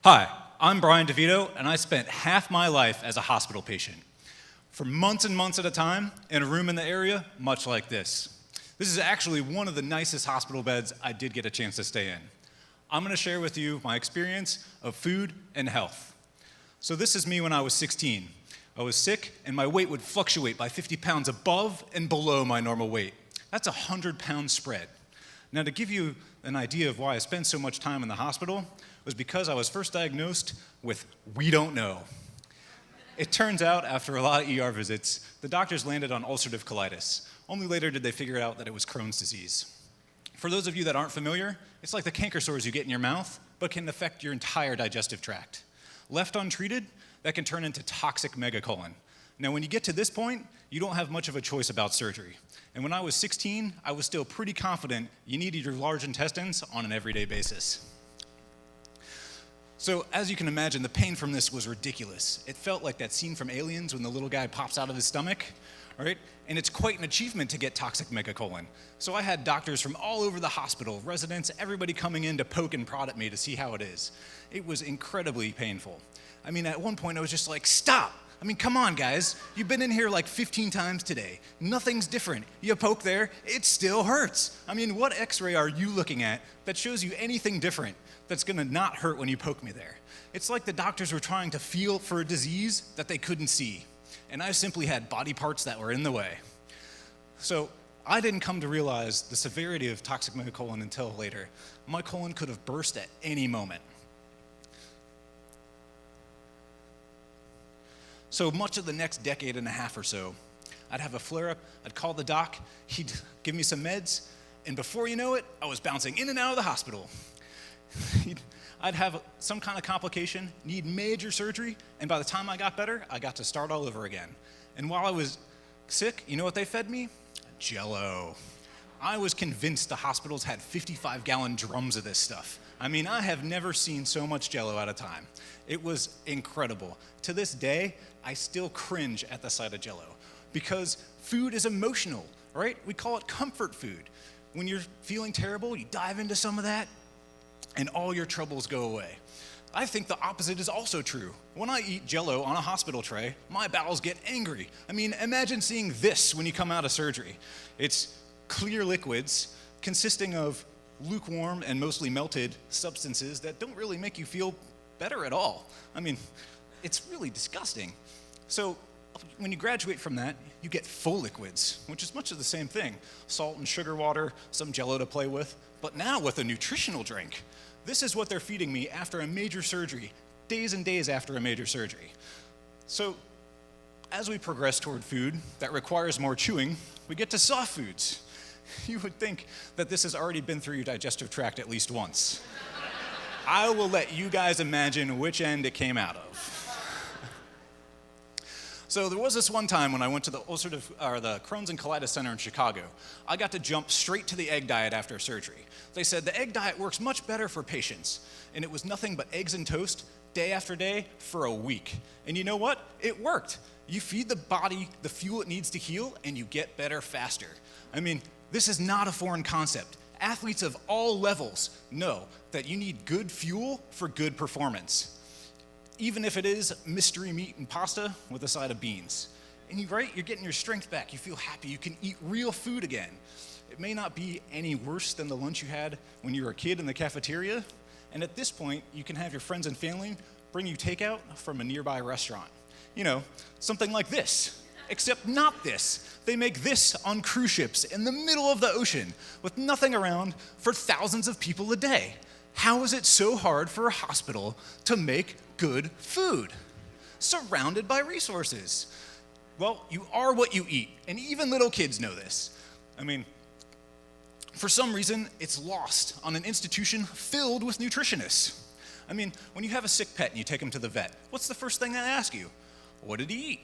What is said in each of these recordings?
Hi, I'm Brian Vito, and I spent half my life as a hospital patient. For months and months at a time, in a room in the area, much like this. This is actually one of the nicest hospital beds I did get a chance to stay in. I'm gonna share with you my experience of food and health. So this is me when I was 16. I was sick, and my weight would fluctuate by 50 pounds above and below my normal weight. That's a 100-pound spread. Now, to give you an idea of why I spent so much time in the hospital, was because I was first diagnosed with we don't know. It turns out, after a lot of ER visits, the doctors landed on ulcerative colitis. Only later did they figure out that it was Crohn's disease. For those of you that aren't familiar, it's like the canker sores you get in your mouth, but can affect your entire digestive tract. Left untreated, that can turn into toxic megacolon. Now, when you get to this point, you don't have much of a choice about surgery. And when I was 16, I was still pretty confident you needed your large intestines on an everyday basis. So, as you can imagine, the pain from this was ridiculous. It felt like that scene from Aliens when the little guy pops out of his stomach, right? And it's quite an achievement to get toxic megacolon. So I had doctors from all over the hospital, residents, everybody coming in to poke and prod at me to see how it is. It was incredibly painful. I mean, at one point I was just like, stop! I mean, come on, guys. You've been in here like 15 times today. Nothing's different. You poke there, it still hurts. I mean, what x-ray are you looking at that shows you anything different that's gonna not hurt when you poke me there? It's like the doctors were trying to feel for a disease that they couldn't see. And I simply had body parts that were in the way. So I didn't come to realize the severity of toxic megacolon until later. My colon could have burst at any moment. So much of the next decade and a half or so, I'd have a flare-up, I'd call the doc, he'd give me some meds, and before you know it, I was bouncing in and out of the hospital. I'd have some kind of complication, need major surgery, and by the time I got better, I got to start all over again. And while I was sick, you know what they fed me? Jello. I was convinced the hospitals had 55-gallon drums of this stuff. I mean, I have never seen so much Jello at a time. It was incredible. To this day, I still cringe at the sight of Jello because food is emotional, right? We call it comfort food. When you're feeling terrible, you dive into some of that, and all your troubles go away. I think the opposite is also true. When I eat Jello on a hospital tray, my bowels get angry. I mean, imagine seeing this when you come out of surgery. It's clear liquids consisting of lukewarm and mostly melted substances that don't really make you feel better at all. I mean, it's really disgusting. So when you graduate from that, you get full liquids, which is much of the same thing. Salt and sugar water, some Jello to play with, but now with a nutritional drink. This is what they're feeding me after a major surgery, days and days after a major surgery. So as we progress toward food that requires more chewing, we get to soft foods. You would think that this has already been through your digestive tract at least once. I will let you guys imagine which end it came out of. So there was this one time when I went to the Crohn's and Colitis Center in Chicago. I got to jump straight to the egg diet after surgery. They said the egg diet works much better for patients, and it was nothing but eggs and toast day after day for a week. And you know what? It worked. You feed the body the fuel it needs to heal, and you get better faster. I mean, this is not a foreign concept. Athletes of all levels know that you need good fuel for good performance, even if it is mystery meat and pasta with a side of beans. And you're getting your strength back. You feel happy. You can eat real food again. It may not be any worse than the lunch you had when you were a kid in the cafeteria. And at this point, you can have your friends and family bring you takeout from a nearby restaurant. You know, something like this. Except not this. They make this on cruise ships in the middle of the ocean with nothing around for thousands of people a day. How is it so hard for a hospital to make good food? Surrounded by resources. Well, you are what you eat, and even little kids know this. I mean, for some reason, it's lost on an institution filled with nutritionists. I mean, when you have a sick pet and you take him to the vet, what's the first thing they ask you? What did he eat?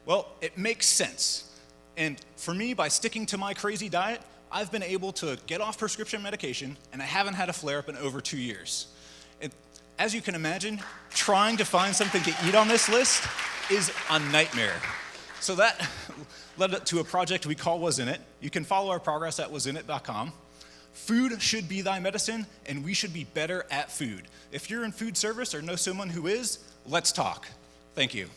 Well, it makes sense. And for me, by sticking to my crazy diet, I've been able to get off prescription medication, and I haven't had a flare-up in over 2 years. As you can imagine, trying to find something to eat on this list is a nightmare. So that led to a project we call Was In It. You can follow our progress at wasinit.com. Food should be thy medicine, and we should be better at food. If you're in food service or know someone who is, let's talk. Thank you.